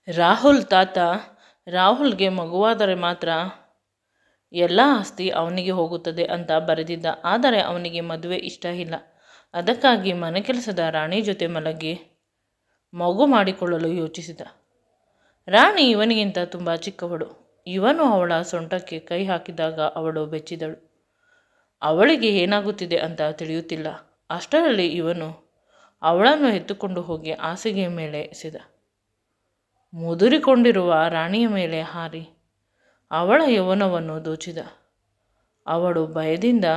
ರಾಹುಲ್ ತಾತ ರಾಹುಲ್ಗೆ ಮಗುವಾದರೆ ಮಾತ್ರ ಎಲ್ಲ ಆಸ್ತಿ ಅವನಿಗೆ ಹೋಗುತ್ತದೆ ಅಂತ ಬರೆದಿದ್ದ. ಆದರೆ ಅವನಿಗೆ ಮದುವೆ ಇಷ್ಟ ಇಲ್ಲ. ಅದಕ್ಕಾಗಿ ಮನೆ ಕೆಲಸದ ರಾಣಿ ಜೊತೆ ಮಲಗಿ ಮಗು ಮಾಡಿಕೊಳ್ಳಲು ಯೋಚಿಸಿದ. ರಾಣಿ ಇವನಿಗಿಂತ ತುಂಬ ಚಿಕ್ಕವಳು. ಇವನು ಅವಳ ಸೊಂಟಕ್ಕೆ ಕೈ ಹಾಕಿದಾಗ ಅವಳು ಬೆಚ್ಚಿದಳು. ಅವಳಿಗೆ ಏನಾಗುತ್ತಿದೆ ಅಂತ ತಿಳಿಯುತ್ತಿಲ್ಲ. ಅಷ್ಟರಲ್ಲಿ ಇವನು ಅವಳನ್ನು ಎತ್ತುಕೊಂಡು ಹೋಗಿ ಹಾಸಿಗೆಯ ಮೇಲೆ ಎಸೆದ. ಮುದುರಿಕೊಂಡಿರುವ ರಾಣಿಯ ಮೇಲೆ ಹಾರಿ ಅವಳ ಯೌವನವನ್ನು ದೋಚಿದ. ಅವಳು ಭಯದಿಂದ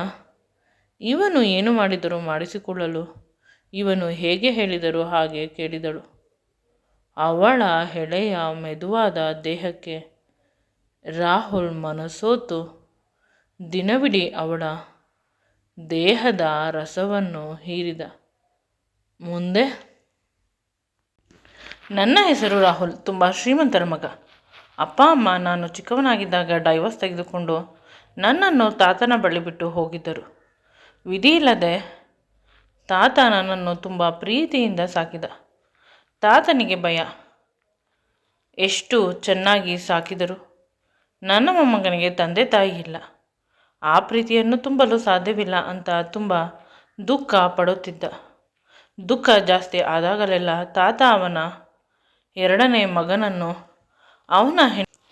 ಇವನು ಏನು ಮಾಡಿದರೂ ಮಾಡಿಸಿಕೊಳ್ಳಲು ಇವನು ಹೇಗೆ ಹೇಳಿದರೂ ಹಾಗೆ ಕೇಳಿದಳು. ಅವಳ ಎಳೆಯ ಮೆದುವಾದ ದೇಹಕ್ಕೆ ರಾಹುಲ್ ಮನಸೋತು ದಿನವಿಡೀ ಅವಳ ದೇಹದ ರಸವನ್ನು ಹೀರಿದ. ಮುಂದೆ, ನನ್ನ ಹೆಸರು ರಾಹುಲ್, ತುಂಬ ಶ್ರೀಮಂತರ ಮಗ. ಅಪ್ಪ ಅಮ್ಮ ನಾನು ಚಿಕ್ಕವನಾಗಿದ್ದಾಗ ಡೈವರ್ಸ್ ತೆಗೆದುಕೊಂಡು ನನ್ನನ್ನು ತಾತನ ಬಳಿ ಬಿಟ್ಟು ಹೋಗಿದ್ದರು. ವಿಧಿಯಿಲ್ಲದೆ ತಾತ ನನ್ನನ್ನು ತುಂಬ ಪ್ರೀತಿಯಿಂದ ಸಾಕಿದ. ತಾತನಿಗೆ ಭಯ, ಎಷ್ಟು ಚೆನ್ನಾಗಿ ಸಾಕಿದರು. ನನ್ನ ಮೊಮ್ಮಗನಿಗೆ ತಂದೆ ತಾಯಿ ಇಲ್ಲ, ಆ ಪ್ರೀತಿಯನ್ನು ತುಂಬಲು ಸಾಧ್ಯವಿಲ್ಲ ಅಂತ ತುಂಬ ದುಃಖ ಪಡುತ್ತಿದ್ದ. ದುಃಖ ಜಾಸ್ತಿ ಆದಾಗಲೆಲ್ಲ ತಾತ ಅವನ ಎರಡನೇ ಮಗನನ್ನು ಅವನ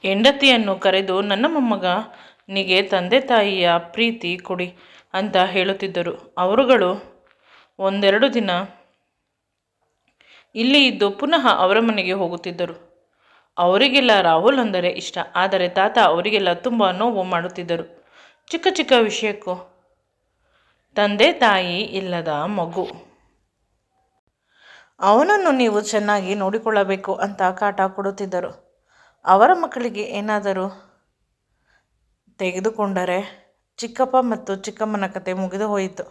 ಹೆಂಡತಿಯನ್ನು ಕರೆದು ನನ್ನ ಮೊಮ್ಮಗನಿಗೆ ತಂದೆ ತಾಯಿಯ ಪ್ರೀತಿ ಕೊಡಿ ಅಂತ ಹೇಳುತ್ತಿದ್ದರು. ಅವರುಗಳು ಒಂದೆರಡು ದಿನ ಇಲ್ಲಿ ಇದ್ದು ಪುನಃ ಅವರ ಮನೆಗೆ ಹೋಗುತ್ತಿದ್ದರು. ಅವರಿಗೆಲ್ಲ ರಾಹುಲ್ ಅಂದರೆ ಇಷ್ಟ. ಆದರೆ ತಾತ ಅವರಿಗೆಲ್ಲ ತುಂಬ ನೋವು ಮಾಡುತ್ತಿದ್ದರು. ಚಿಕ್ಕ ಚಿಕ್ಕ ವಿಷಯಕ್ಕೂ ತಂದೆ ತಾಯಿ ಇಲ್ಲದ ಮಗು, ಅವನನ್ನು ನೀವು ಚೆನ್ನಾಗಿ ನೋಡಿಕೊಳ್ಳಬೇಕು ಅಂತ ಕಾಟ ಕೊಡುತ್ತಿದ್ದರು. ಅವರ ಮಕ್ಕಳಿಗೆ ಏನಾದರೂ ತೆಗೆದುಕೊಂಡರೆ ಚಿಕ್ಕಪ್ಪ ಮತ್ತು ಚಿಕ್ಕಮ್ಮನ ಕತೆ ಮುಗಿದು ಹೋಯಿತು.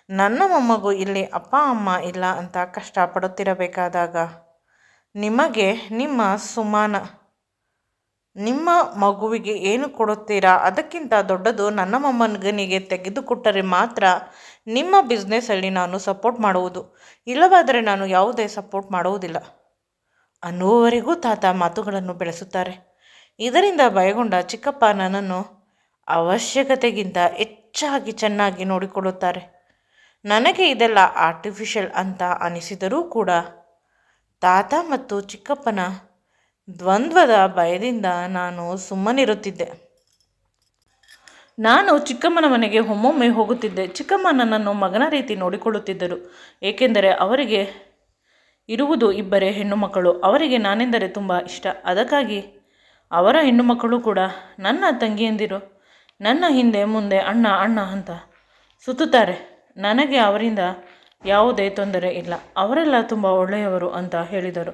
ನನ್ನ ಮೊಮ್ಮಗು ಇಲ್ಲಿ ಅಪ್ಪ ಅಮ್ಮ ಇಲ್ಲ ಅಂತ ಕಷ್ಟಪಡುತ್ತಿರಬೇಕಾದಾಗ ನಿಮಗೆ ನಿಮ್ಮ ಸುಮಾನ ನಿಮ್ಮ ಮಗುವಿಗೆ ಏನು ಕೊಡುತ್ತೀರಾ? ಅದಕ್ಕಿಂತ ದೊಡ್ಡದು ನನ್ನ ಮೊಮ್ಮಗನಿಗೆ ತೆಗೆದುಕೊಟ್ಟರೆ ಮಾತ್ರ ನಿಮ್ಮ ಬಿಸ್ನೆಸ್ಸಲ್ಲಿ ನಾನು ಸಪೋರ್ಟ್ ಮಾಡುವುದು, ಇಲ್ಲವಾದರೆ ನಾನು ಯಾವುದೇ ಸಪೋರ್ಟ್ ಮಾಡುವುದಿಲ್ಲ ಅನ್ನುವವರೆಗೂ ತಾತ ಮಾತುಗಳನ್ನು ಬೆಳೆಸುತ್ತಾರೆ. ಇದರಿಂದ ಭಯಗೊಂಡ ಚಿಕ್ಕಪ್ಪ ನನ್ನನ್ನು ಅವಶ್ಯಕತೆಗಿಂತ ಹೆಚ್ಚಾಗಿ ಚೆನ್ನಾಗಿ ನೋಡಿಕೊಳ್ಳುತ್ತಾರೆ. ನನಗೆ ಇದೆಲ್ಲ ಆರ್ಟಿಫಿಷಿಯಲ್ ಅಂತ ಅನಿಸಿದರೂ ಕೂಡ ತಾತ ಮತ್ತು ಚಿಕ್ಕಪ್ಪನ ದ್ವಂದ್ವದ ಭಯದಿಂದ ನಾನು ಸುಮ್ಮನಿರುತ್ತಿದ್ದೆ. ನಾನು ಚಿಕ್ಕಮ್ಮನ ಮನೆಗೆ ಒಮ್ಮೊಮ್ಮೆ ಹೋಗುತ್ತಿದ್ದೆ. ಚಿಕ್ಕಮ್ಮ ನನ್ನನ್ನು ಮಗನ ರೀತಿ ನೋಡಿಕೊಳ್ಳುತ್ತಿದ್ದರು. ಏಕೆಂದರೆ ಅವರಿಗೆ ಇರುವುದು ಇಬ್ಬರೇ ಹೆಣ್ಣು ಮಕ್ಕಳು. ಅವರಿಗೆ ನಾನೆಂದರೆ ತುಂಬ ಇಷ್ಟ. ಅದಕ್ಕಾಗಿ ಅವರ ಹೆಣ್ಣು ಮಕ್ಕಳು ಕೂಡ ನನ್ನ ತಂಗಿಯಂದಿರು ನನ್ನ ಹಿಂದೆ ಮುಂದೆ ಅಣ್ಣ ಅಣ್ಣ ಅಂತ ಸುತ್ತುತ್ತಾರೆ. ನನಗೆ ಅವರಿಂದ ಯಾವುದೇ ತೊಂದರೆ ಇಲ್ಲ. ಅವರೆಲ್ಲ ತುಂಬ ಒಳ್ಳೆಯವರು ಅಂತ ಹೇಳಿದರು.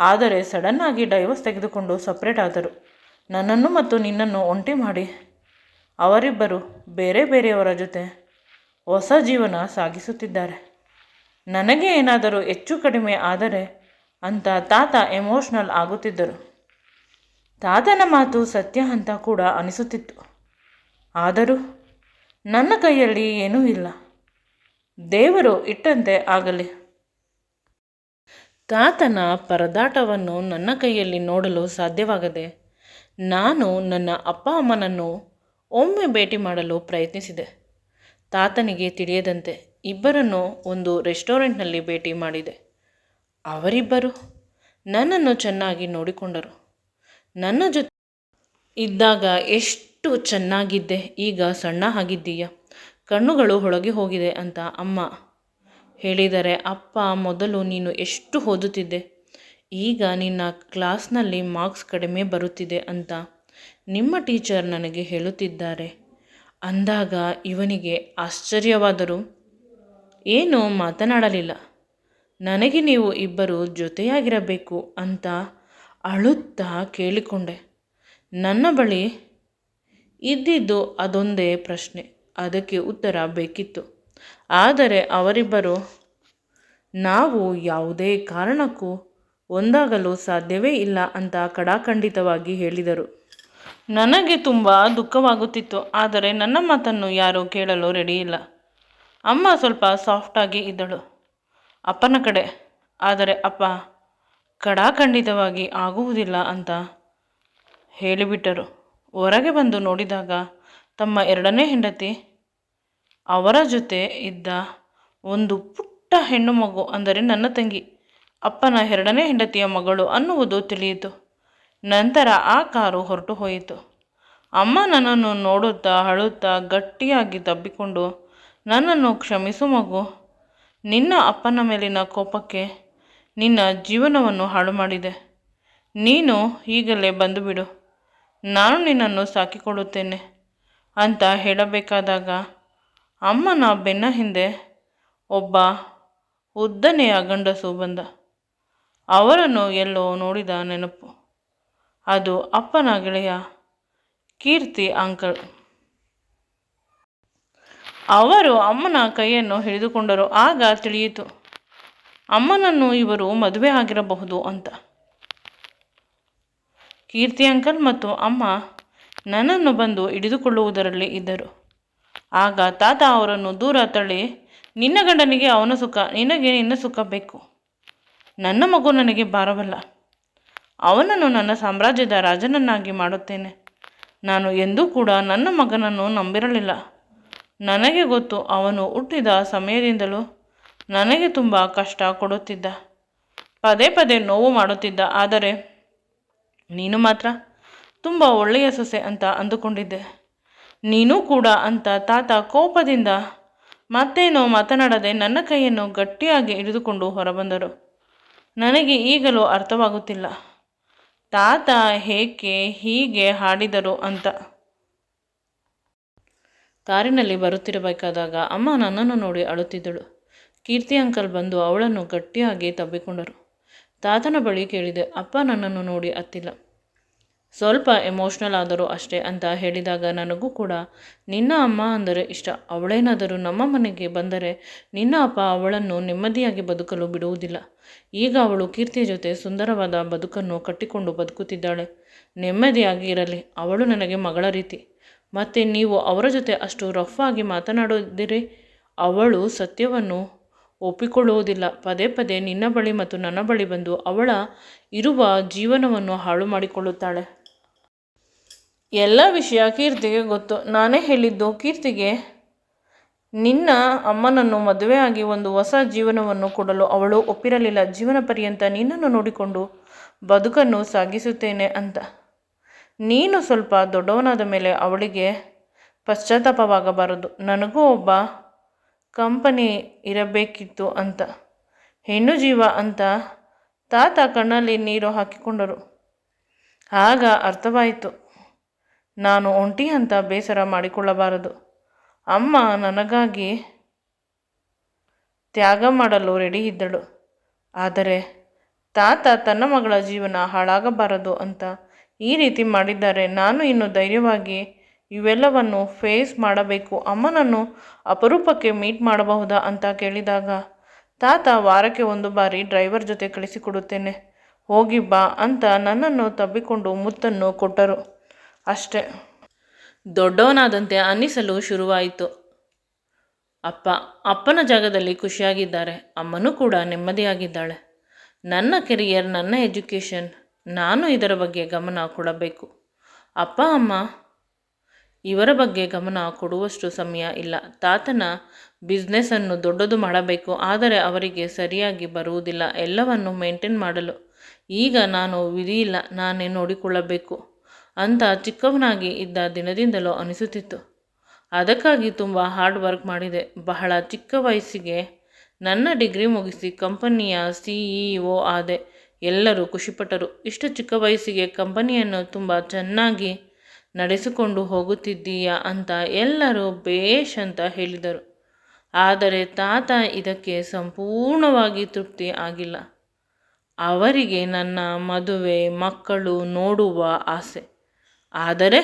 ಆದರೆ ಸಡನ್ನಾಗಿ ಡೈವರ್ಸ್ ತೆಗೆದುಕೊಂಡು ಸಪ್ರೇಟ್ ಆದರು. ನನ್ನನ್ನು ಮತ್ತು ನಿನ್ನನ್ನು ಒಂಟಿ ಮಾಡಿ ಅವರಿಬ್ಬರು ಬೇರೆ ಬೇರೆಯವರ ಜೊತೆ ಹೊಸ ಜೀವನ ಸಾಗಿಸುತ್ತಿದ್ದಾರೆ. ನನಗೆ ಏನಾದರೂ ಹೆಚ್ಚು ಕಡಿಮೆ ಆದರೆ ಅಂತ ತಾತ ಎಮೋಷ್ನಲ್ ಆಗುತ್ತಿದ್ದರು. ತಾತನ ಮಾತು ಸತ್ಯ ಅಂತ ಕೂಡ ಅನಿಸುತ್ತಿತ್ತು. ಆದರೂ ನನ್ನ ಕೈಯಲ್ಲಿ ಏನೂ ಇಲ್ಲ, ದೇವರು ಇಟ್ಟಂತೆ ಆಗಲಿ. ತಾತನ ಪರದಾಟವನ್ನು ನನ್ನ ಕೈಯಲ್ಲಿ ನೋಡಲು ಸಾಧ್ಯವಾಗದೆ ನಾನು ನನ್ನ ಅಪ್ಪ ಅಮ್ಮನನ್ನು ಒಮ್ಮೆ ಭೇಟಿ ಮಾಡಲು ಪ್ರಯತ್ನಿಸಿದೆ. ತಾತನಿಗೆ ತಿಳಿಯದಂತೆ ಇಬ್ಬರನ್ನು ಒಂದು ರೆಸ್ಟೋರೆಂಟ್ನಲ್ಲಿ ಭೇಟಿ ಮಾಡಿದೆ. ಅವರಿಬ್ಬರು ನನ್ನನ್ನು ಚೆನ್ನಾಗಿ ನೋಡಿಕೊಂಡರು. ನನ್ನ ಜೊತೆ ಇದ್ದಾಗ ಎಷ್ಟು ಚೆನ್ನಾಗಿದ್ದೆ, ಈಗ ಸಣ್ಣ ಆಗಿದ್ದೀಯ, ಕಣ್ಣುಗಳು ಒಳಗೆ ಹೋಗಿದೆ ಅಂತ ಅಮ್ಮ ಹೇಳಿದರೆ, ಅಪ್ಪ ಮೊದಲು ನೀನು ಎಷ್ಟು ಓದುತ್ತಿದ್ದೆ, ಈಗ ನಿನ್ನ ಕ್ಲಾಸ್ನಲ್ಲಿ ಮಾರ್ಕ್ಸ್ ಕಡಿಮೆ ಬರುತ್ತಿದೆ ಅಂತ ನಿಮ್ಮ ಟೀಚರ್ ನನಗೆ ಹೇಳುತ್ತಿದ್ದಾರೆ ಅಂದಾಗ ಇವನಿಗೆ ಆಶ್ಚರ್ಯವಾದರೂ ಏನೂ ಮಾತನಾಡಲಿಲ್ಲ. ನನಗೆ ನೀವು ಇಬ್ಬರು ಜೊತೆಯಾಗಿರಬೇಕು ಅಂತ ಅಳುತ್ತಾ ಕೇಳಿಕೊಂಡೆ. ನನ್ನ ಬಳಿ ಇದ್ದಿದ್ದು ಅದೊಂದೇ ಪ್ರಶ್ನೆ, ಅದಕ್ಕೆ ಉತ್ತರ ಬೇಕಿತ್ತು. ಆದರೆ ಅವರಿಬ್ಬರು ನಾವು ಯಾವುದೇ ಕಾರಣಕ್ಕೂ ಒಂದಾಗಲು ಸಾಧ್ಯವೇ ಇಲ್ಲ ಅಂತ ಖಡಾಖಂಡಿತವಾಗಿ ಹೇಳಿದರು. ನನಗೆ ತುಂಬ ದುಃಖವಾಗುತ್ತಿತ್ತು. ಆದರೆ ನನ್ನ ಮಾತನ್ನು ಯಾರೂ ಕೇಳಲು ರೆಡಿಯಿಲ್ಲ. ಅಮ್ಮ ಸ್ವಲ್ಪ ಸಾಫ್ಟಾಗಿ ಇದ್ದಳು ಅಪ್ಪನ ಕಡೆ. ಆದರೆ ಅಪ್ಪ ಖಡಾಖಂಡಿತವಾಗಿ ಆಗುವುದಿಲ್ಲ ಅಂತ ಹೇಳಿಬಿಟ್ಟರು. ಹೊರಗೆ ಬಂದು ನೋಡಿದಾಗ ತಮ್ಮ ಎರಡನೇ ಹೆಂಡತಿ, ಅವರ ಜೊತೆ ಇದ್ದ ಒಂದು ಪುಟ್ಟ ಹೆಣ್ಣು ಮಗು, ಅಂದರೆ ನನ್ನ ತಂಗಿ, ಅಪ್ಪನ ಎರಡನೇ ಹೆಂಡತಿಯ ಮಗಳು ಅನ್ನುವುದು ತಿಳಿಯಿತು. ನಂತರ ಆ ಕಾರು ಹೊರಟು ಹೋಯಿತು. ಅಮ್ಮ ನನ್ನನ್ನು ನೋಡುತ್ತಾ ಅಳುತ್ತಾ ಗಟ್ಟಿಯಾಗಿ ತಬ್ಬಿಕೊಂಡು, ನನ್ನನ್ನು ಕ್ಷಮಿಸು ಮಗು, ನಿನ್ನ ಅಪ್ಪನ ಮೇಲಿನ ಕೋಪಕ್ಕೆ ನಿನ್ನ ಜೀವನವನ್ನು ಹಾಳು ಮಾಡಿದೆ. ನೀನು ಈಗಲೇ ಬಂದುಬಿಡು, ನಾನು ನಿನ್ನನ್ನು ಸಾಕಿಕೊಳ್ಳುತ್ತೇನೆ ಅಂತ ಹೇಳಬೇಕಾದಾಗ ಅಮ್ಮನ ಬೆನ್ನ ಹಿಂದೆ ಒಬ್ಬ ಉದ್ದನೆಯ ಗಂಡಸು ಬಂದ. ಅವರನ್ನು ಎಲ್ಲೋ ನೋಡಿದ ನೆನಪು. ಅದು ಅಪ್ಪನ ಗೆಳೆಯ ಕೀರ್ತಿ ಅಂಕಲ್. ಅವರು ಅಮ್ಮನ ಕೈಯನ್ನು ಹಿಡಿದುಕೊಂಡರು. ಆಗ ತಿಳಿಯಿತು ಅಮ್ಮನನ್ನು ಇವರು ಮದುವೆ ಆಗಿರಬಹುದು ಅಂತ. ಕೀರ್ತಿ ಅಂಕಲ್ ಮತ್ತು ಅಮ್ಮ ನನ್ನನ್ನು ಬಂದು ಹಿಡಿದುಕೊಳ್ಳುವುದರಲ್ಲಿ ಇದ್ದರು. ಆಗ ತಾತ ಅವರನ್ನು ದೂರ ತಳ್ಳಿ, ನಿನ್ನ ಗಂಡನಿಗೆ ಅವನ ಸುಖ, ನಿನಗೆ ನಿನ್ನ ಸುಖ ಬೇಕು. ನನ್ನ ಮಗು ನನಗೆ ಭಾರವಲ್ಲ. ಅವನನ್ನು ನನ್ನ ಸಾಮ್ರಾಜ್ಯದ ರಾಜನನ್ನಾಗಿ ಮಾಡುತ್ತೇನೆ. ನಾನು ಎಂದೂ ಕೂಡ ನನ್ನ ಮಗನನ್ನು ನಂಬಿರಲಿಲ್ಲ. ನನಗೆ ಗೊತ್ತು, ಅವನು ಹುಟ್ಟಿದ ಸಮಯದಿಂದಲೂ ನನಗೆ ತುಂಬ ಕಷ್ಟ ಕೊಡುತ್ತಿದ್ದ, ಪದೇ ಪದೇ ನೋವು ಮಾಡುತ್ತಿದ್ದ. ಆದರೆ ನೀನು ಮಾತ್ರ ತುಂಬ ಒಳ್ಳೆಯ ಸೊಸೆ ಅಂತ ಅಂದುಕೊಂಡಿದ್ದೆ. ನೀನು ಕೂಡ ಅಂತ ತಾತ ಕೋಪದಿಂದ ಮತ್ತೇನೋ ಮಾತನಾಡದೆ ನನ್ನ ಕೈಯನ್ನು ಗಟ್ಟಿಯಾಗಿ ಹಿಡಿದುಕೊಂಡು ಹೊರಬಂದರು. ನನಗೆ ಈಗಲೂ ಅರ್ಥವಾಗುತ್ತಿಲ್ಲ ತಾತ ಏಕೆ ಹೀಗೆ ಹಾಡಿದರು ಅಂತ. ಕಾರಿನಲ್ಲಿ ಬರುತ್ತಿರಬೇಕಾದಾಗ ಅಮ್ಮ ನನ್ನನ್ನು ನೋಡಿ ಅಳುತ್ತಿದ್ದಳು. ಕೀರ್ತಿ ಅಂಕಲ್ ಬಂದು ಅವಳನ್ನು ಗಟ್ಟಿಯಾಗಿ ತಬ್ಬಿಕೊಂಡರು. ತಾತನ ಬಳಿ ಕೇಳಿದೆ, ಅಪ್ಪ ನನ್ನನ್ನು ನೋಡಿ ಅತ್ತಿಲ್ಲ, ಸ್ವಲ್ಪ ಎಮೋಷ್ನಲ್ ಆದರೂ ಅಷ್ಟೇ ಅಂತ ಹೇಳಿದಾಗ ನನಗೂ ಕೂಡ ನಿನ್ನ ಅಮ್ಮ ಅಂದರೆ ಇಷ್ಟ. ಅವಳೇನಾದರೂ ನಮ್ಮ ಮನೆಗೆ ಬಂದರೆ ನಿನ್ನ ಅಪ್ಪ ಅವಳನ್ನು ನೆಮ್ಮದಿಯಾಗಿ ಬದುಕಲು ಬಿಡುವುದಿಲ್ಲ. ಈಗ ಅವಳು ಕೀರ್ತಿಯ ಜೊತೆ ಸುಂದರವಾದ ಬದುಕನ್ನು ಕಟ್ಟಿಕೊಂಡು ಬದುಕುತ್ತಿದ್ದಾಳೆ. ನೆಮ್ಮದಿಯಾಗಿ ಇರಲಿ. ಅವಳು ನನಗೆ ಮಗಳ ರೀತಿ. ಮತ್ತು ನೀವು ಅವರ ಜೊತೆ ಅಷ್ಟು ರಫ್ ಆಗಿ ಮಾತನಾಡಿದಿರಿ. ಅವಳು ಸತ್ಯವನ್ನು ಒಪ್ಪಿಕೊಳ್ಳುವುದಿಲ್ಲ. ಪದೇ ಪದೇ ನಿನ್ನ ಬಳಿ ಮತ್ತು ನನ್ನ ಬಳಿ ಬಂದು ಅವಳ ಇರುವ ಜೀವನವನ್ನು ಹಾಳು ಮಾಡಿಕೊಳ್ಳುತ್ತಾಳೆ. ಎಲ್ಲ ವಿಷಯ ಕೀರ್ತಿಗೆ ಗೊತ್ತು. ನಾನೇ ಹೇಳಿದ್ದು ಕೀರ್ತಿಗೆ, ನಿನ್ನ ಅಮ್ಮನನ್ನು ಮದುವೆಯಾಗಿ ಒಂದು ಹೊಸ ಜೀವನವನ್ನು ಕೊಡಲು ಅವಳು ಒಪ್ಪಿರಲಿಲ್ಲ. ಜೀವನ ಪರ್ಯಂತ ನಿನ್ನನ್ನು ನೋಡಿಕೊಂಡು ಬದುಕನ್ನು ಸಾಗಿಸುತ್ತೇನೆ ಅಂತ. ನೀನು ಸ್ವಲ್ಪ ದೊಡ್ಡವನಾದ ಮೇಲೆ ಅವಳಿಗೆ ಪಶ್ಚಾತ್ತಾಪವಾಗಬಾರದು. ನನಗೂ ಒಬ್ಬ ಕಂಪನಿ ಇರಬೇಕಿತ್ತು ಅಂತ. ಹೆಣ್ಣು ಜೀವ ಅಂತ ತಾತ ಕಣ್ಣಲ್ಲಿ ನೀರು ಹಾಕಿಕೊಂಡರು. ಆಗ ಅರ್ಥವಾಯಿತು, ನಾನು ಒಂಟಿ ಅಂತ ಬೇಸರ ಮಾಡಿಕೊಳ್ಳಬಾರದು. ಅಮ್ಮ ನನಗಾಗಿ ತ್ಯಾಗ ಮಾಡಲು ರೆಡಿ ಇದ್ದಳು. ಆದರೆ ತಾತ ತನ್ನ ಮಗಳ ಜೀವನ ಹಾಳಾಗಬಾರದು ಅಂತ ಈ ರೀತಿ ಮಾಡಿದ್ದಾರೆ. ನಾನು ಇನ್ನು ಧೈರ್ಯವಾಗಿ ಇವೆಲ್ಲವನ್ನು ಫೇಸ್ ಮಾಡಬೇಕು. ಅಮ್ಮನನ್ನು ಅಪರೂಪಕ್ಕೆ ಮೀಟ್ ಮಾಡಬಹುದಾ ಅಂತ ಕೇಳಿದಾಗ ತಾತ ವಾರಕ್ಕೆ ಒಂದು ಬಾರಿ ಡ್ರೈವರ್ ಜೊತೆ ಕಳಿಸಿಕೊಡುತ್ತೇನೆ, ಹೋಗಿ ಬಾ ಅಂತ ನನ್ನನ್ನು ತಬ್ಬಿಕೊಂಡು ಮುತ್ತನ್ನು ಕೊಟ್ಟರು. ಅಷ್ಟೇ. ದೊಡ್ಡವನಾದಂತೆ ಅನ್ನಿಸಲು ಶುರುವಾಯಿತು. ಅಪ್ಪನ ಜಾಗದಲ್ಲಿ ಖುಷಿಯಾಗಿದ್ದಾರೆ. ಅಮ್ಮನೂ ಕೂಡ ನೆಮ್ಮದಿಯಾಗಿದ್ದಾಳೆ. ನನ್ನ ಕೆರಿಯರ್, ನನ್ನ ಎಜುಕೇಷನ್, ನಾನು ಇದರ ಬಗ್ಗೆ ಗಮನ ಕೊಡಬೇಕು. ಅಪ್ಪ ಅಮ್ಮ ಇವರ ಬಗ್ಗೆ ಗಮನ ಕೊಡುವಷ್ಟು ಸಮಯ ಇಲ್ಲ. ತಾತನ ಬಿಸ್ನೆಸ್ಸನ್ನು ದೊಡ್ಡದು ಮಾಡಬೇಕು, ಆದರೆ ಅವರಿಗೆ ಸರಿಯಾಗಿ ಬರುವುದಿಲ್ಲ ಎಲ್ಲವನ್ನು ಮೇಂಟೈನ್ ಮಾಡಲು. ಈಗ ನಾನು ವಿಧಿಯಿಲ್ಲ, ನಾನೇ ನೋಡಿಕೊಳ್ಳಬೇಕು ಅಂತ ಚಿಕ್ಕವನಾಗಿ ಇದ್ದ ದಿನದಿಂದಲೂ ಅನಿಸುತ್ತಿತ್ತು. ಅದಕ್ಕಾಗಿ ತುಂಬ ಹಾರ್ಡ್ ವರ್ಕ್ ಮಾಡಿದೆ. ಬಹಳ ಚಿಕ್ಕ ವಯಸ್ಸಿಗೆ ನನ್ನ ಡಿಗ್ರಿ ಮುಗಿಸಿ ಕಂಪನಿಯ CEO ಆದೆ. ಎಲ್ಲರೂ ಖುಷಿಪಟ್ಟರು. ಇಷ್ಟು ಚಿಕ್ಕ ವಯಸ್ಸಿಗೆ ಕಂಪನಿಯನ್ನು ತುಂಬ ಚೆನ್ನಾಗಿ ನಡೆಸಿಕೊಂಡು ಹೋಗುತ್ತಿದ್ದೀಯಾ ಅಂತ ಎಲ್ಲರೂ ಬೇಷ್ ಅಂತ ಹೇಳಿದರು. ಆದರೆ ತಾತ ಇದಕ್ಕೆ ಸಂಪೂರ್ಣವಾಗಿ ತೃಪ್ತಿ ಆಗಿಲ್ಲ. ಅವರಿಗೆ ನನ್ನ ಮದುವೆ, ಮಕ್ಕಳು ನೋಡುವ ಆಸೆ. ಆದರೆ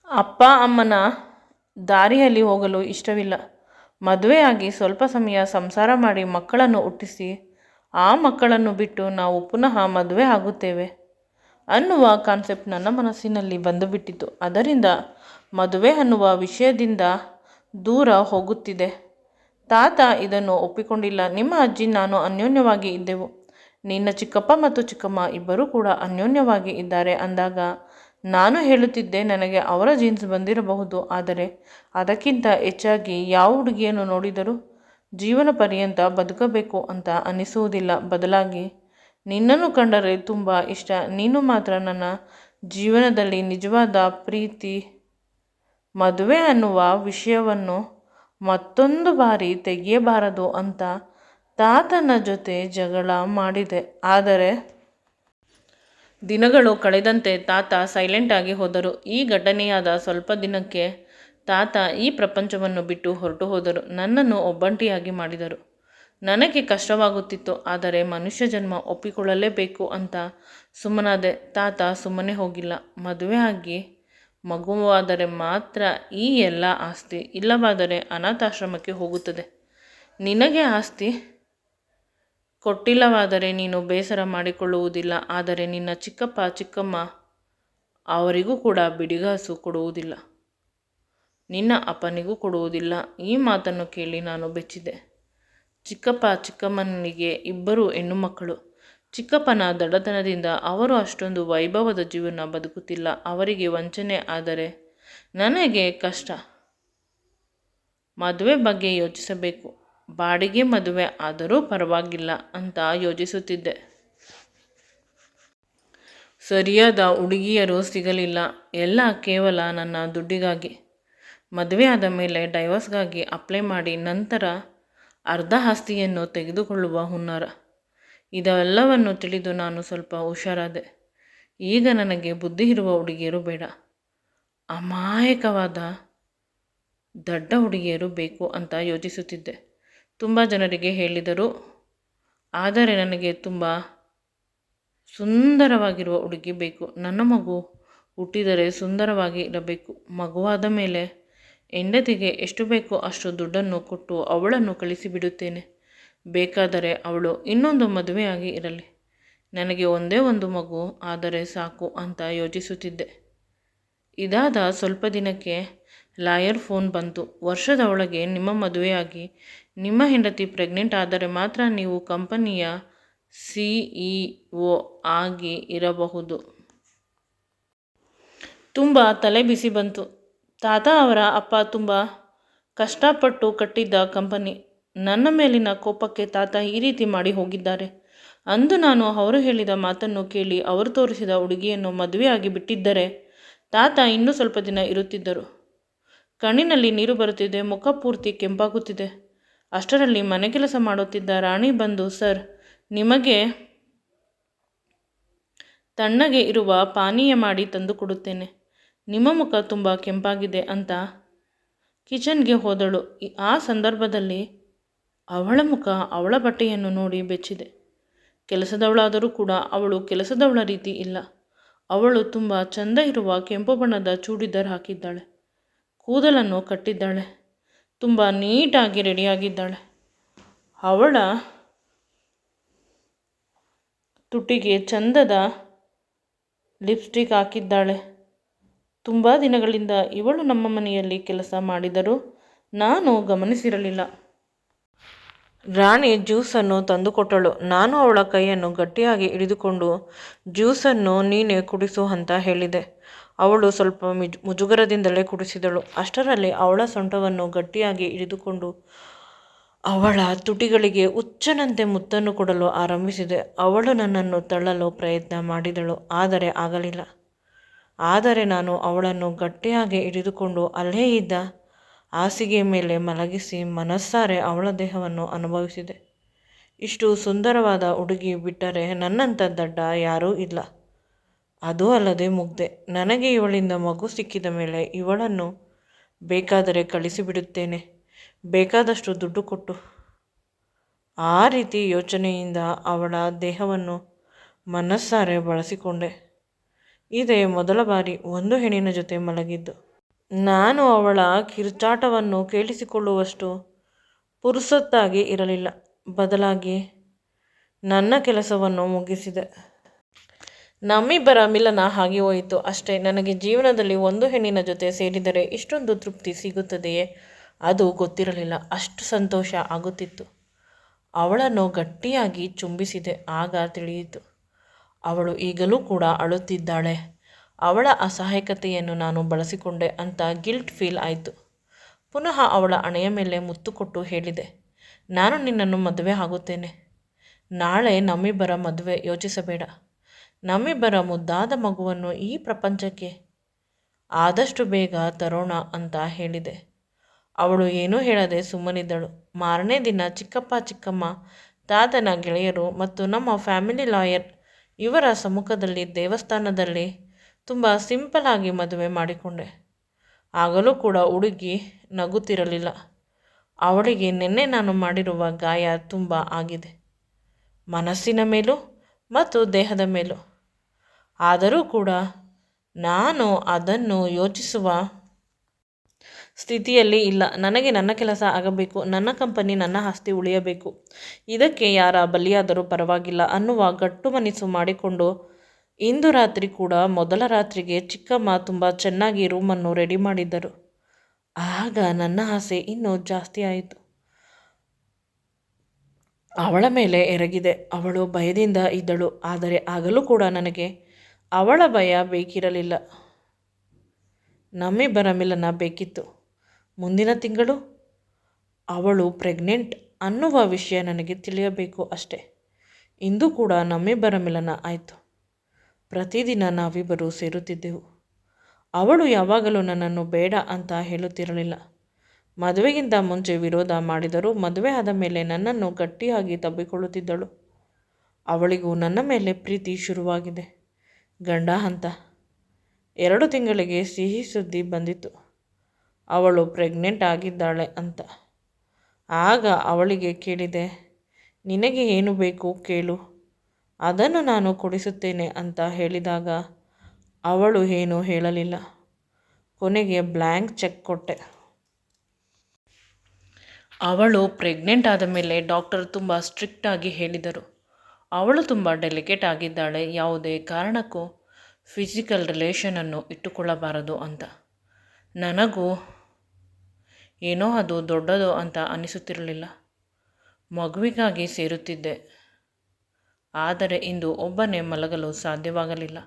ಅಪ್ಪ ಅಮ್ಮನ ದಾರಿಯಲ್ಲಿ ಹೋಗಲು ಇಷ್ಟವಿಲ್ಲ. ಮದುವೆಯಾಗಿ ಸ್ವಲ್ಪ ಸಮಯ ಸಂಸಾರ ಮಾಡಿ ಮಕ್ಕಳನ್ನು ಹುಟ್ಟಿಸಿ ಆ ಮಕ್ಕಳನ್ನು ಬಿಟ್ಟು ನಾವು ಪುನಃ ಮದುವೆ ಆಗುತ್ತೇವೆ ಅನ್ನುವ ಕಾನ್ಸೆಪ್ಟ್ ನನ್ನ ಮನಸ್ಸಿನಲ್ಲಿ ಬಂದುಬಿಟ್ಟಿತು. ಅದರಿಂದ ಮದುವೆ ಅನ್ನುವ ವಿಷಯದಿಂದ ದೂರ ಹೋಗುತ್ತಿದೆ. ತಾತ ಇದನ್ನು ಒಪ್ಪಿಕೊಂಡಿಲ್ಲ. ನಿಮ್ಮ ಅಜ್ಜಿ ನಾನು ಅನ್ಯೋನ್ಯವಾಗಿ ಇದ್ದೆವು. ನಿನ್ನ ಚಿಕ್ಕಪ್ಪ ಮತ್ತು ಚಿಕ್ಕಮ್ಮ ಇಬ್ಬರೂ ಕೂಡ ಅನ್ಯೋನ್ಯವಾಗಿ ಇದ್ದಾರೆ ಅಂದಾಗ ನಾನು ಹೇಳುತ್ತಿದ್ದೆ ನನಗೆ ಅವರ ಜೀನ್ಸ್ ಬಂದಿರಬಹುದು, ಆದರೆ ಅದಕ್ಕಿಂತ ಹೆಚ್ಚಾಗಿ ಯಾವ ಹುಡುಗಿಯನ್ನು ನೋಡಿದರೂ ಜೀವನ ಪರ್ಯಂತ ಬದುಕಬೇಕು ಅಂತ ಅನಿಸುವುದಿಲ್ಲ. ಬದಲಾಗಿ ನಿನ್ನನ್ನು ಕಂಡರೆ ತುಂಬ ಇಷ್ಟ. ನೀನು ಮಾತ್ರ ನನ್ನ ಜೀವನದಲ್ಲಿ ನಿಜವಾದ ಪ್ರೀತಿ. ಮದುವೆ ಅನ್ನುವ ವಿಷಯವನ್ನು ಮತ್ತೊಂದು ಬಾರಿ ತೆಗೆಯಬಾರದು ಅಂತ ತಾತನ ಜೊತೆ ಜಗಳ ಮಾಡಿದೆ. ಆದರೆ ದಿನಗಳು ಕಳೆದಂತೆ ತಾತ ಸೈಲೆಂಟ್ ಆಗಿ ಹೋದರು. ಈ ಘಟನೆಯಾದ ಸ್ವಲ್ಪ ದಿನಕ್ಕೆ ತಾತ ಈ ಪ್ರಪಂಚವನ್ನು ಬಿಟ್ಟು ಹೊರಟು ಹೋದರು. ನನ್ನನ್ನು ಒಬ್ಬಂಟಿಯಾಗಿ ಮಾಡಿದರು. ನನಗೆ ಕಷ್ಟವಾಗುತ್ತಿತ್ತು, ಆದರೆ ಮನುಷ್ಯ ಜನ್ಮ ಒಪ್ಪಿಕೊಳ್ಳಲೇಬೇಕು ಅಂತ ಸುಮ್ಮನಾದೆ. ತಾತ ಸುಮ್ಮನೆ ಹೋಗಿಲ್ಲ. ಮದುವೆ ಆಗಿ ಮಗುವಾದರೆ ಮಾತ್ರ ಈ ಎಲ್ಲ ಆಸ್ತಿ, ಇಲ್ಲವಾದರೆ ಅನಾಥಾಶ್ರಮಕ್ಕೆ ಹೋಗುತ್ತದೆ. ನಿನಗೆ ಆಸ್ತಿ ಕೊಟ್ಟಿಲ್ಲವಾದರೆ ನೀನು ಬೇಸರ ಮಾಡಿಕೊಳ್ಳುವುದಿಲ್ಲ, ಆದರೆ ನಿನ್ನ ಚಿಕ್ಕಪ್ಪ ಚಿಕ್ಕಮ್ಮ ಅವರಿಗೂ ಕೂಡ ಬಿಡಿಗಾಸು ಕೊಡುವುದಿಲ್ಲ, ನಿನ್ನ ಅಪ್ಪನಿಗೂ ಕೊಡುವುದಿಲ್ಲ. ಈ ಮಾತನ್ನು ಕೇಳಿ ನಾನು ಬೆಚ್ಚಿದೆ. ಚಿಕ್ಕಪ್ಪ ಚಿಕ್ಕಮ್ಮನಿಗೆ ಇಬ್ಬರು ಹೆಣ್ಣು ಮಕ್ಕಳು. ಚಿಕ್ಕಪ್ಪನ ದಡತನದಿಂದ ಅವರು ಅಷ್ಟೊಂದು ವೈಭವದ ಜೀವನ ಬದುಕುತ್ತಿಲ್ಲ. ಅವರಿಗೆ ವಂಚನೆ ಆದರೆ ನನಗೆ ಕಷ್ಟ. ಮದುವೆ ಬಗ್ಗೆ ಯೋಚಿಸಬೇಕು. ಬಾಡಿಗೆ ಮದುವೆ ಆದರೂ ಪರವಾಗಿಲ್ಲ ಅಂತ ಯೋಚಿಸುತ್ತಿದ್ದೆ. ಸರಿಯಾದ ಹುಡುಗಿಯರು ಸಿಗಲಿಲ್ಲ. ಎಲ್ಲ ಕೇವಲ ನನ್ನ ದುಡ್ಡಿಗಾಗಿ. ಮದುವೆ ಆದ ಮೇಲೆ ಡೈವರ್ಸ್ಗಾಗಿ ಅಪ್ಲೈ ಮಾಡಿ ನಂತರ ಅರ್ಧ ಆಸ್ತಿಯನ್ನು ತೆಗೆದುಕೊಳ್ಳುವ ಹುನ್ನಾರ. ಇದೆಲ್ಲವನ್ನು ತಿಳಿದು ನಾನು ಸ್ವಲ್ಪ ಹುಷಾರಾದೆ. ಈಗ ನನಗೆ ಬುದ್ಧಿ ಇರುವ ಹುಡುಗಿಯರು ಬೇಡ, ಅಮಾಯಕವಾದ ದಡ್ಡ ಹುಡುಗಿಯರು ಬೇಕು ಅಂತ ಯೋಚಿಸುತ್ತಿದ್ದೆ. ತುಂಬ ಜನರಿಗೆ ಹೇಳಿದರು, ಆದರೆ ನನಗೆ ತುಂಬ ಸುಂದರವಾಗಿರುವ ಹುಡುಗಿ ಬೇಕು. ನನ್ನ ಮಗು ಹುಟ್ಟಿದರೆ ಸುಂದರವಾಗಿ ಇರಬೇಕು. ಮಗುವಾದ ಮೇಲೆ ಹೆಂಡತಿಗೆ ಎಷ್ಟು ಬೇಕೋ ಅಷ್ಟು ದುಡ್ಡನ್ನು ಕೊಟ್ಟು ಅವಳನ್ನು ಕಳಿಸಿಬಿಡುತ್ತೇನೆ. ಬೇಕಾದರೆ ಅವಳು ಇನ್ನೊಂದು ಮದುವೆಯಾಗಿ ಇರಲಿ. ನನಗೆ ಒಂದೇ ಒಂದು ಮಗು ಆದರೆ ಸಾಕು ಅಂತ ಯೋಚಿಸುತ್ತಿದ್ದೆ. ಇದಾದ ಸ್ವಲ್ಪ ದಿನಕ್ಕೆ ಲಾಯರ್ ಫೋನ್ ಬಂತು. ವರ್ಷದ ಒಳಗೆ ನಿಮ್ಮ ಮದುವೆಯಾಗಿ ನಿಮ್ಮ ಹೆಂಡತಿ ಪ್ರೆಗ್ನೆಂಟ್ ಆದರೆ ಮಾತ್ರ ನೀವು ಕಂಪನಿಯ CEO ಆಗಿ ಇರಬಹುದು. ತುಂಬ ತಲೆ ಬಿಸಿ ಬಂತು. ತಾತ ಅವರ ಅಪ್ಪ ತುಂಬ ಕಷ್ಟಪಟ್ಟು ಕಟ್ಟಿದ್ದ ಕಂಪನಿ. ನನ್ನ ಮೇಲಿನ ಕೋಪಕ್ಕೆ ತಾತ ಈ ರೀತಿ ಮಾಡಿ ಹೋಗಿದ್ದಾರೆ. ಅಂದು ನಾನು ಅವರು ಹೇಳಿದ ಮಾತನ್ನು ಕೇಳಿ ಅವರು ತೋರಿಸಿದ ಹುಡುಗಿಯನ್ನು ಮದುವೆಯಾಗಿ ಬಿಟ್ಟಿದ್ದರೆ ತಾತ ಇನ್ನೂ ಸ್ವಲ್ಪ ದಿನ ಇರುತ್ತಿದ್ದರು. ಕಣ್ಣಿನಲ್ಲಿ ನೀರು ಬರುತ್ತಿದೆ, ಮುಖ ಪೂರ್ತಿ ಕೆಂಪಾಗುತ್ತಿದೆ. ಅಷ್ಟರಲ್ಲಿ ಮನೆ ಕೆಲಸ ಮಾಡುತ್ತಿದ್ದ ರಾಣಿ ಬಂದು, ಸರ್, ನಿಮಗೆ ತಣ್ಣಗೆ ಇರುವ ಪಾನೀಯ ಮಾಡಿ ತಂದು ಕೊಡುತ್ತೇನೆ, ನಿಮ್ಮ ಮುಖ ತುಂಬ ಕೆಂಪಾಗಿದೆ ಅಂತ ಕಿಚನ್ಗೆ ಹೋದಳು. ಆ ಸಂದರ್ಭದಲ್ಲಿ ಅವಳ ಮುಖ, ಅವಳ ಬಟ್ಟೆಯನ್ನು ನೋಡಿ ಬೆಚ್ಚಿದೆ. ಕೆಲಸದವಳಾದರೂ ಕೂಡ ಅವಳು ಕೆಲಸದವಳ ರೀತಿ ಇಲ್ಲ. ಅವಳು ತುಂಬ ಚಂದ ಇರುವ ಕೆಂಪು ಬಣ್ಣದ ಚೂಡಿದಾರ್ ಹಾಕಿದ್ದಾಳೆ, ಕೂದಲನ್ನು ಕಟ್ಟಿದ್ದಾಳೆ, ತುಂಬ ನೀಟಾಗಿ ರೆಡಿಯಾಗಿದ್ದಾಳೆ. ಅವಳ ತುಟಿಗೆ ಚಂದದ ಲಿಪ್ಸ್ಟಿಕ್ ಹಾಕಿದ್ದಾಳೆ. ತುಂಬ ದಿನಗಳಿಂದ ಇವಳು ನಮ್ಮ ಮನೆಯಲ್ಲಿ ಕೆಲಸ ಮಾಡಿದರೂ ನಾನು ಗಮನಿಸಿರಲಿಲ್ಲ. ರಾಣಿ ಜ್ಯೂಸನ್ನು ತಂದುಕೊಟ್ಟಳು. ನಾನು ಅವಳ ಕೈಯನ್ನು ಗಟ್ಟಿಯಾಗಿ ಹಿಡಿದುಕೊಂಡು ಜ್ಯೂಸನ್ನು ನೀನೇ ಕುಡಿಸು ಅಂತ ಹೇಳಿದೆ. ಅವಳು ಸ್ವಲ್ಪ ಮುಜುಗರದಿಂದಲೇ ಕುಡಿಸಿದಳು. ಅಷ್ಟರಲ್ಲಿ ಅವಳ ಸೊಂಟವನ್ನು ಗಟ್ಟಿಯಾಗಿ ಹಿಡಿದುಕೊಂಡು ಅವಳ ತುಟಿಗಳಿಗೆ ಹುಚ್ಚನಂತೆ ಮುತ್ತನ್ನು ಕೊಡಲು ಆರಂಭಿಸಿದೆ. ಅವಳು ನನ್ನನ್ನು ತಳ್ಳಲು ಪ್ರಯತ್ನ ಮಾಡಿದಳು, ಆದರೆ ಆಗಲಿಲ್ಲ. ಆದರೆ ನಾನು ಅವಳನ್ನು ಗಟ್ಟಿಯಾಗಿ ಹಿಡಿದುಕೊಂಡು ಅಲ್ಲೇ ಇದ್ದ ಹಾಸಿಗೆ ಮೇಲೆ ಮಲಗಿಸಿ ಮನಸ್ಸಾರೆ ಅವಳ ದೇಹವನ್ನು ಅನುಭವಿಸಿದೆ. ಇಷ್ಟು ಸುಂದರವಾದ ಹುಡುಗಿ ಬಿಟ್ಟರೆ ನನ್ನಂಥ ದಡ್ಡ ಯಾರೂ ಇಲ್ಲ. ಅದೂ ಅಲ್ಲದೆ ಮುಗ್ಧೆ. ನನಗೆ ಇವಳಿಂದ ಮಗು ಸಿಕ್ಕಿದ ಮೇಲೆ ಇವಳನ್ನು ಬೇಕಾದರೆ ಕಳಿಸಿಬಿಡುತ್ತೇನೆ, ಬೇಕಾದಷ್ಟು ದುಡ್ಡು ಕೊಟ್ಟು. ಆ ರೀತಿ ಯೋಚನೆಯಿಂದ ಅವಳ ದೇಹವನ್ನು ಮನಸ್ಸಾರೆ ಬಳಸಿಕೊಂಡೆ. ಇದೇ ಮೊದಲ ಬಾರಿ ಒಂದು ಹೆಣ್ಣಿನ ಜೊತೆ ಮಲಗಿದ್ದು. ನಾನು ಅವಳ ಕಿರುಚಾಟವನ್ನು ಕೇಳಿಸಿಕೊಳ್ಳುವಷ್ಟು ಪುರುಸೊತ್ತಾಗಿ ಇರಲಿಲ್ಲ. ಬದಲಾಗಿ ನನ್ನ ಕೆಲಸವನ್ನು ಮುಗಿಸಿದೆ. ನಮ್ಮಿಬ್ಬರ ಮಿಲನ ಆಗಿ ಹೋಯಿತು ಅಷ್ಟೇ. ನನಗೆ ಜೀವನದಲ್ಲಿ ಒಂದು ಹೆಣ್ಣಿನ ಜೊತೆ ಸೇರಿದರೆ ಇಷ್ಟೊಂದು ತೃಪ್ತಿ ಸಿಗುತ್ತದೆಯೇ ಅದು ಗೊತ್ತಿರಲಿಲ್ಲ. ಅಷ್ಟು ಸಂತೋಷ ಆಗುತ್ತಿತ್ತು. ಅವಳನ್ನು ಗಟ್ಟಿಯಾಗಿ ಚುಂಬಿಸಿದೆ. ಆಗ ತಿಳಿಯಿತು, ಅವಳು ಈಗಲೂ ಕೂಡ ಅಳುತ್ತಿದ್ದಾಳೆ. ಅವಳ ಅಸಹಾಯಕತೆಯನ್ನು ನಾನು ಬಳಸಿಕೊಂಡೆ ಅಂತ ಗಿಲ್ಟ್ ಫೀಲ್ ಆಯಿತು. ಪುನಃ ಅವಳ ಹಣೆಯ ಮೇಲೆ ಮುತ್ತು ಕೊಟ್ಟು ಹೇಳಿದೆ, ನಾನು ನಿನ್ನನ್ನು ಮದುವೆ ಆಗುತ್ತೇನೆ. ನಾಳೆ ನಮ್ಮಿಬ್ಬರ ಮದುವೆ ಯೋಚಿಸಬೇಡ. ನಮ್ಮಿಬ್ಬರ ಮುದ್ದಾದ ಮಗುವನ್ನು ಈ ಪ್ರಪಂಚಕ್ಕೆ ಆದಷ್ಟು ಬೇಗ ತರೋಣ ಅಂತ ಹೇಳಿದೆ. ಅವಳು ಏನೂ ಹೇಳದೆ ಸುಮ್ಮನಿದ್ದಳು. ಮಾರನೇ ದಿನ ಚಿಕ್ಕಪ್ಪ, ಚಿಕ್ಕಮ್ಮ, ತಾತನ ಗೆಳೆಯರು ಮತ್ತು ನಮ್ಮ ಫ್ಯಾಮಿಲಿ ಲಾಯರ್ ಇವರ ಸಮ್ಮುಖದಲ್ಲಿ ದೇವಸ್ಥಾನದಲ್ಲಿ ತುಂಬ ಸಿಂಪಲ್ ಆಗಿ ಮದುವೆ ಮಾಡಿಕೊಂಡೆ. ಆಗಲೂ ಕೂಡ ಹುಡುಗಿ ನಗುತ್ತಿರಲಿಲ್ಲ. ಅವಳಿಗೆ ನಿನ್ನೆ ನಾನು ಮಾಡಿರುವ ಗಾಯ ತುಂಬ ಆಗಿದೆ, ಮನಸ್ಸಿನ ಮೇಲೂ ಮತ್ತು ದೇಹದ ಮೇಲೂ. ಆದರೂ ಕೂಡ ನಾನು ಅದನ್ನು ಯೋಚಿಸುವ ಸ್ಥಿತಿಯಲ್ಲಿ ಇಲ್ಲ. ನನಗೆ ನನ್ನ ಕೆಲಸ ಆಗಬೇಕು, ನನ್ನ ಕಂಪನಿ, ನನ್ನ ಆಸ್ತಿ ಉಳಿಯಬೇಕು. ಇದಕ್ಕೆ ಯಾರ ಬಲಿಯಾದರೂ ಪರವಾಗಿಲ್ಲ ಅನ್ನುವ ಗಟ್ಟು ಮನಸ್ಸು ಮಾಡಿಕೊಂಡು ಇಂದು ರಾತ್ರಿ ಕೂಡ ಮೊದಲ ರಾತ್ರಿಗೆ ಚಿಕ್ಕಮ್ಮ ತುಂಬ ಚೆನ್ನಾಗಿ ರೂಮನ್ನು ರೆಡಿ ಮಾಡಿದ್ದರು. ಆಗ ನನ್ನ ಆಸೆ ಇನ್ನೂ ಜಾಸ್ತಿ ಆಯಿತು. ಅವಳ ಮೇಲೆ ಎರಗಿದೆ. ಅವಳು ಭಯದಿಂದ ಇದ್ದಳು. ಆದರೆ ಆಗಲೂ ಕೂಡ ನನಗೆ ಅವಳ ಭಯ ಬೇಕಿರಲಿಲ್ಲ. ನಮ್ಮಿಬ್ಬರ ಮಿಲನ ಬೇಕಿತ್ತು. ಮುಂದಿನ ತಿಂಗಳು ಅವಳು ಪ್ರೆಗ್ನೆಂಟ್ ಅನ್ನುವ ವಿಷಯ ನನಗೆ ತಿಳಿಯಬೇಕು ಅಷ್ಟೆ. ಇಂದು ಕೂಡ ನಮ್ಮಿಬ್ಬರ ಮಿಲನ ಆಯಿತು. ಪ್ರತಿದಿನ ನಾವಿಬ್ಬರು ಸೇರುತ್ತಿದ್ದೆವು. ಅವಳು ಯಾವಾಗಲೂ ನನ್ನನ್ನು ಬೇಡ ಅಂತ ಹೇಳುತ್ತಿರಲಿಲ್ಲ. ಮದುವೆಗಿಂತ ಮುಂಚೆ ವಿರೋಧ ಮಾಡಿದರೂ ಮದುವೆ ಆದ ಮೇಲೆ ನನ್ನನ್ನು ಗಟ್ಟಿಯಾಗಿ ತಬ್ಬಿಕೊಳ್ಳುತ್ತಿದ್ದಳು. ಅವಳಿಗೂ ನನ್ನ ಮೇಲೆ ಪ್ರೀತಿ ಶುರುವಾಗಿದೆ. ಗಂಡ ಅಂತ 2 ತಿಂಗಳಿಗೆ ಸಿಹಿ ಸುದ್ದಿ ಬಂದಿತ್ತು, ಅವಳು ಪ್ರೆಗ್ನೆಂಟ್ ಆಗಿದ್ದಾಳೆ ಅಂತ. ಆಗ ಅವಳಿಗೆ ಕೇಳಿದೆ, ನಿನಗೆ ಏನು ಬೇಕು ಕೇಳು, ಅದನ್ನು ನಾನು ಕೊಡಿಸುತ್ತೇನೆ ಅಂತ ಹೇಳಿದಾಗ ಅವಳು ಏನೂ ಹೇಳಲಿಲ್ಲ. ಕೊನೆಗೆ ಬ್ಲ್ಯಾಂಕ್ ಚೆಕ್ ಕೊಟ್ಟೆ. ಅವಳು ಪ್ರೆಗ್ನೆಂಟ್ ಆದ ಮೇಲೆ ಡಾಕ್ಟರ್ ತುಂಬ ಸ್ಟ್ರಿಕ್ಟಾಗಿ ಹೇಳಿದರು, ಅವಳು ತುಂಬ ಡೆಲಿಕೇಟ್ ಆಗಿದ್ದಾಳೆ, ಯಾವುದೇ ಕಾರಣಕ್ಕೂ ಫಿಸಿಕಲ್ ರಿಲೇಷನನ್ನು ಇಟ್ಟುಕೊಳ್ಳಬಾರದು ಅಂತ. ನನಗೂ ಏನೋ ಅದು ದೊಡ್ಡದು ಅಂತ ಅನಿಸುತ್ತಿರಲಿಲ್ಲ. ಮಗುವಿಗಾಗಿ ಸೇರುತ್ತಿದ್ದೆ. ಆದರೆ ಇಂದು ಒಬ್ಬನೇ ಮಲಗಲು ಸಾಧ್ಯವಾಗಲಿಲ್ಲ.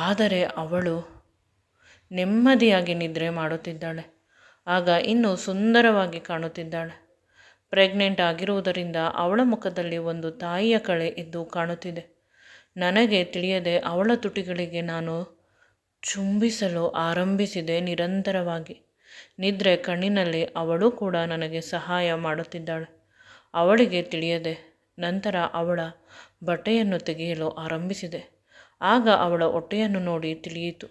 ಆದರೆ ಅವಳು ನೆಮ್ಮದಿಯಾಗಿ ನಿದ್ರೆ ಮಾಡುತ್ತಿದ್ದಾಳೆ. ಆಗ ಇನ್ನೂ ಸುಂದರವಾಗಿ ಕಾಣುತ್ತಿದ್ದಾಳೆ. ಪ್ರೆಗ್ನೆಂಟ್ ಆಗಿರುವುದರಿಂದ ಅವಳ ಮುಖದಲ್ಲಿ ಒಂದು ತಾಯಿಯ ಕಳೆ ಎದ್ದು ಕಾಣುತ್ತಿದೆ. ನನಗೆ ತಿಳಿಯದೆ ಅವಳ ತುಟಿಗಳಿಗೆ ನಾನು ಚುಂಬಿಸಲು ಆರಂಭಿಸಿದೆ ನಿರಂತರವಾಗಿ. ನಿದ್ರೆ ಕಣ್ಣಿನಲ್ಲಿ ಅವಳು ಕೂಡ ನನಗೆ ಸಹಾಯ ಮಾಡುತ್ತಿದ್ದಾಳೆ. ಅವಳಿಗೆ ತಿಳಿಯದೆ ನಂತರ ಅವಳ ಬಟ್ಟೆಯನ್ನು ತೆಗೆಯಲು ಆರಂಭಿಸಿದೆ. ಆಗ ಅವಳ ಹೊಟ್ಟೆಯನ್ನು ನೋಡಿ ತಿಳಿಯಿತು,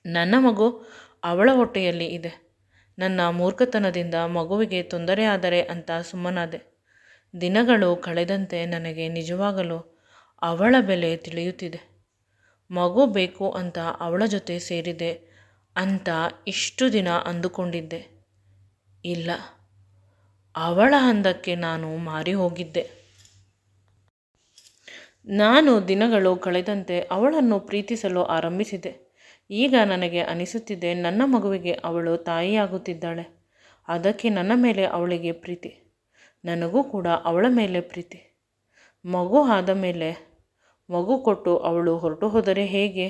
ನನ್ನ ಮಗು ಅವಳ ಹೊಟ್ಟೆಯಲ್ಲಿ ಇದೆ. ನನ್ನ ಮೂರ್ಖತನದಿಂದ ಮಗುವಿಗೆ ತೊಂದರೆಯಾದರೆ ಅಂತ ಸುಮ್ಮನಾದೆ. ದಿನಗಳು ಕಳೆದಂತೆ ನನಗೆ ನಿಜವಾಗಲೂ ಅವಳ ಬೆಲೆ ತಿಳಿಯುತ್ತಿದೆ. ಮಗು ಬೇಕು ಅಂತ ಅವಳ ಜೊತೆ ಸೇರಿದೆ ಅಂತ ಇಷ್ಟು ದಿನ ಅಂದುಕೊಂಡಿದ್ದೆ. ಇಲ್ಲ, ಅವಳ ಹಂದಕ್ಕೆ ನಾನು ಮಾರಿ ಹೋಗಿದ್ದೆ. ನಾನು ದಿನಗಳು ಕಳೆದಂತೆ ಅವಳನ್ನು ಪ್ರೀತಿಸಲು ಆರಂಭಿಸಿದೆ. ಈಗ ನನಗೆ ಅನಿಸುತ್ತಿದೆ, ನನ್ನ ಮಗುವಿಗೆ ಅವಳು ತಾಯಿಯಾಗುತ್ತಿದ್ದಾಳೆ. ಅದಕ್ಕೆ ನನ್ನ ಮೇಲೆ ಅವಳಿಗೆ ಪ್ರೀತಿ, ನನಗೂ ಕೂಡ ಅವಳ ಮೇಲೆ ಪ್ರೀತಿ. ಮಗು ಆದ ಮೇಲೆ ಮಗು ಕೊಟ್ಟು ಅವಳು ಹೊರಟು ಹೋದರೆ ಹೇಗೆ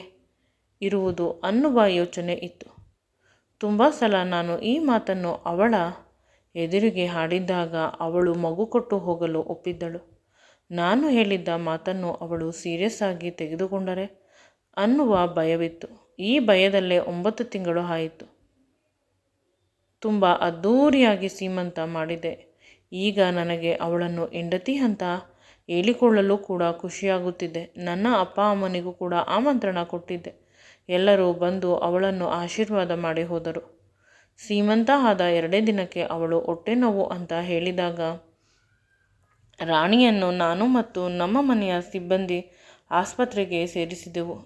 ಇರುವುದು ಅನ್ನುವ ಯೋಚನೆ ಇತ್ತು. ತುಂಬ ಸಲ ನಾನು ಈ ಮಾತನ್ನು ಅವಳ ಎದುರಿಗೆ ಹಾಡಿದ್ದಾಗ ಅವಳು ಮಗು ಕೊಟ್ಟು ಹೋಗಲು ಒಪ್ಪಿದ್ದಳು. ನಾನು ಹೇಳಿದ್ದ ಮಾತನ್ನು ಅವಳು ಸೀರಿಯಸ್ ಆಗಿ ತೆಗೆದುಕೊಂಡರೆ ಅನ್ನುವ ಭಯವಿತ್ತು. ಈ ಭಯದಲ್ಲೇ 9 ತಿಂಗಳು ಆಯಿತು. ತುಂಬ ಅದ್ಧೂರಿಯಾಗಿ ಸೀಮಂತ ಮಾಡಿದೆ. ಈಗ ನನಗೆ ಅವಳನ್ನು ಹೆಂಡತಿ ಅಂತ ಹೇಳಿಕೊಳ್ಳಲು ಕೂಡ ಖುಷಿಯಾಗುತ್ತಿದೆ. ನನ್ನ ಅಪ್ಪ ಅಮ್ಮನಿಗೂ ಕೂಡ ಆಮಂತ್ರಣ ಕೊಟ್ಟಿದ್ದೆ. ಎಲ್ಲರೂ ಬಂದು ಅವಳನ್ನು ಆಶೀರ್ವಾದ ಮಾಡಿ ಹೋದರು. ಸೀಮಂತ ಆದ 2 ದಿನಕ್ಕೆ ಅವಳು ಹೊಟ್ಟೆ ನೋವು ಅಂತ ಹೇಳಿದಾಗ ರಾಣಿಯನ್ನು ನಾನು ಮತ್ತು ನಮ್ಮ ಮನೆಯ ಸಿಬ್ಬಂದಿ ಆಸ್ಪತ್ರೆಗೆ ಸೇರಿಸಿದೆವು.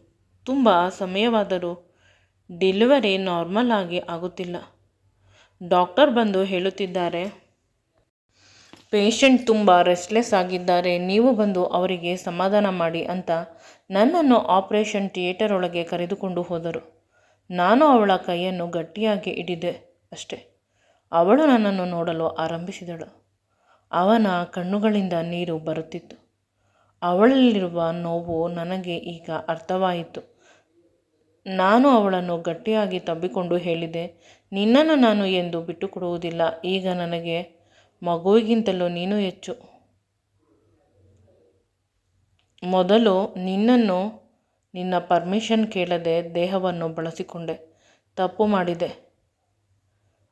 ತುಂಬ ಸಮಯವಾದರೂ ಡೆಲಿವರಿ ನಾರ್ಮಲ್ ಆಗಿ ಆಗುತ್ತಿಲ್ಲ. ಡಾಕ್ಟರ್ ಬಂದು ಹೇಳುತ್ತಿದ್ದಾರೆ, ಪೇಷಂಟ್ ತುಂಬ ರೆಸ್ಟ್ಲೆಸ್ ಆಗಿದ್ದಾರೆ, ನೀವು ಬಂದು ಅವರಿಗೆ ಸಮಾಧಾನ ಮಾಡಿ ಅಂತ ನನ್ನನ್ನು ಆಪರೇಷನ್ ಥಿಯೇಟರ್ ಒಳಗೆ ಕರೆದುಕೊಂಡು ಹೋದರು. ನಾನು ಅವಳ ಕೈಯನ್ನು ಗಟ್ಟಿಯಾಗಿ ಹಿಡಿದೆ ಅಷ್ಟೆ. ಅವಳು ನನ್ನನ್ನು ನೋಡಲು ಆರಂಭಿಸಿದಳು. ಅವನ ಕಣ್ಣುಗಳಿಂದ ನೀರು ಬರುತ್ತಿತ್ತು. ಅವಳಲ್ಲಿರುವ ನೋವು ನನಗೆ ಈಗ ಅರ್ಥವಾಯಿತು. ನಾನು ಅವಳನ್ನು ಗಟ್ಟಿಯಾಗಿ ತಬ್ಬಿಕೊಂಡು ಹೇಳಿದೆ, ನಿನ್ನನ್ನು ನಾನು ಎಂದು ಬಿಟ್ಟುಕೊಡುವುದಿಲ್ಲ. ಈಗ ನನಗೆ ಮಗುವಿಗಿಂತಲೂ ನೀನು ಹೆಚ್ಚು. ಮೊದಲು ನಿನ್ನ ಪರ್ಮಿಷನ್ ಕೇಳದೆ ದೇಹವನ್ನು ಬಳಸಿಕೊಂಡೆ. ತಪ್ಪು ಮಾಡಿದೆ.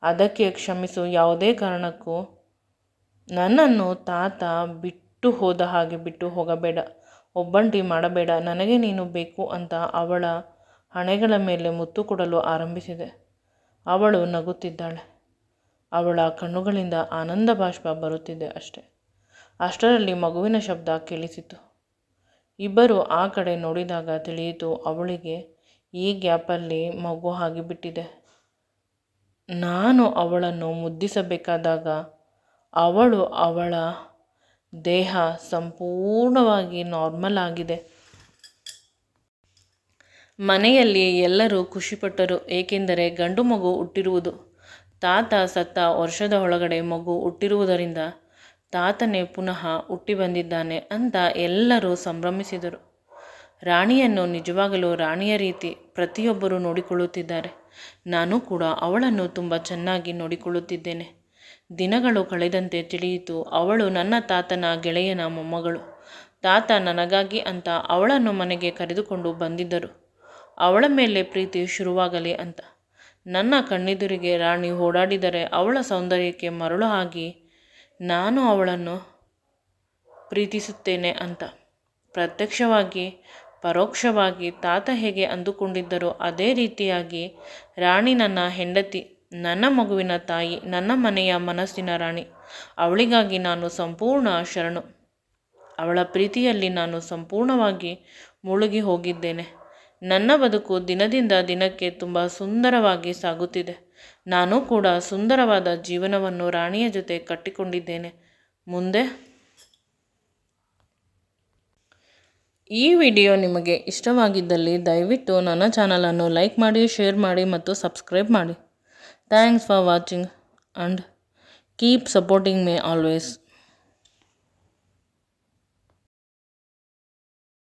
ಅದಕ್ಕೆ ಕ್ಷಮಿಸು. ಯಾವುದೇ ಕಾರಣಕ್ಕೂ ನನ್ನನ್ನು ತಾತ ಬಿಟ್ಟು ಹೋದ ಹಾಗೆ ಬಿಟ್ಟು ಹೋಗಬೇಡ. ಒಬ್ಬಂಟಿ ಮಾಡಬೇಡ. ನನಗೆ ನೀನು ಬೇಕು ಅಂತ ಅವಳ ಹಣೆಗಳ ಮೇಲೆ ಮುತ್ತು ಕೊಡಲು ಆರಂಭಿಸಿದೆ. ಅವಳು ನಗುತ್ತಿದ್ದಾಳೆ. ಅವಳ ಕಣ್ಣುಗಳಿಂದ ಆನಂದ ಬಾಷ್ಪ ಬರುತ್ತಿದೆ ಅಷ್ಟೆ. ಅಷ್ಟರಲ್ಲಿ ಮಗುವಿನ ಶಬ್ದ ಕೇಳಿಸಿತು. ಇಬ್ಬರು ಆ ಕಡೆ ನೋಡಿದಾಗ ತಿಳಿಯಿತು, ಅವಳಿಗೆ ಈ ಗ್ಯಾಪಲ್ಲಿ ಮಗು ಆಗಿಬಿಟ್ಟಿದೆ. ನಾನು ಅವಳನ್ನು ಮುದ್ದಿಸಬೇಕಾದಾಗ ಅವಳ ದೇಹ ಸಂಪೂರ್ಣವಾಗಿ ನಾರ್ಮಲ್ ಆಗಿದೆ. ಮನೆಯಲ್ಲಿ ಎಲ್ಲರೂ ಖುಷಿಪಟ್ಟರು. ಏಕೆಂದರೆ ಗಂಡು ಮಗು ಹುಟ್ಟಿರುವುದು. ತಾತ ಸತ್ತ ವರ್ಷದ ಒಳಗಡೆ ಮಗು ಹುಟ್ಟಿರುವುದರಿಂದ ತಾತನೇ ಪುನಃ ಹುಟ್ಟಿ ಬಂದಿದ್ದಾನೆ ಅಂತ ಎಲ್ಲರೂ ಸಂಭ್ರಮಿಸಿದರು. ರಾಣಿಯನ್ನು ನಿಜವಾಗಲೂ ರಾಣಿಯ ರೀತಿ ಪ್ರತಿಯೊಬ್ಬರೂ ನೋಡಿಕೊಳ್ಳುತ್ತಿದ್ದಾರೆ. ನಾನು ಕೂಡ ಅವಳನ್ನು ತುಂಬ ಚೆನ್ನಾಗಿ ನೋಡಿಕೊಳ್ಳುತ್ತಿದ್ದೇನೆ. ದಿನಗಳು ಕಳೆದಂತೆ ತಿಳಿಯಿತು, ಅವಳು ನನ್ನ ತಾತನ ಗೆಳೆಯನ ಮೊಮ್ಮಗಳು. ತಾತ ನನಗಾಗಿ ಅಂತ ಅವಳನ್ನು ಮನೆಗೆ ಕರೆದುಕೊಂಡು ಬಂದಿದ್ದರು. ಅವಳ ಮೇಲೆ ಪ್ರೀತಿ ಶುರುವಾಗಲಿ ಅಂತ. ನನ್ನ ಕಣ್ಣೆದುರಿಗೆ ರಾಣಿ ಓಡಾಡಿದರೆ ಅವಳ ಸೌಂದರ್ಯಕ್ಕೆ ಮರಳು ಆಗಿ ನಾನು ಅವಳನ್ನು ಪ್ರೀತಿಸುತ್ತೇನೆ ಅಂತ. ಪ್ರತ್ಯಕ್ಷವಾಗಿ ಪರೋಕ್ಷವಾಗಿ ತಾತ ಹೇಗೆ ಅಂದುಕೊಂಡಿದ್ದರೋ ಅದೇ ರೀತಿಯಾಗಿ ರಾಣಿ ನನ್ನ ಹೆಂಡತಿ, ನನ್ನ ಮಗುವಿನ ತಾಯಿ, ನನ್ನ ಮನೆಯ ಮನಸ್ಸಿನ ರಾಣಿ. ಅವಳಿಗಾಗಿ ನಾನು ಸಂಪೂರ್ಣ ಶರಣು. ಅವಳ ಪ್ರೀತಿಯಲ್ಲಿ ನಾನು ಸಂಪೂರ್ಣವಾಗಿ ಮುಳುಗಿ ಹೋಗಿದ್ದೇನೆ. ನನ್ನ ಬದುಕು ದಿನದಿಂದ ದಿನಕ್ಕೆ ತುಂಬ ಸುಂದರವಾಗಿ ಸಾಗುತ್ತಿದೆ. ನಾನು ಕೂಡ ಸುಂದರವಾದ ಜೀವನವನ್ನು ರಾಣಿಯ ಜೊತೆ ಕಟ್ಟಿಕೊಂಡಿದ್ದೇನೆ. ಮುಂದೆ ಈ ವಿಡಿಯೋ ನಿಮಗೆ ಇಷ್ಟವಾಗಿದ್ದಲ್ಲಿ ದಯವಿಟ್ಟು ನನ್ನ ಚಾನಲನ್ನು ಲೈಕ್ ಮಾಡಿ, ಶೇರ್ ಮಾಡಿ ಮತ್ತು ಸಬ್ಸ್ಕ್ರೈಬ್ ಮಾಡಿ. Thanks for watching and keep supporting me always.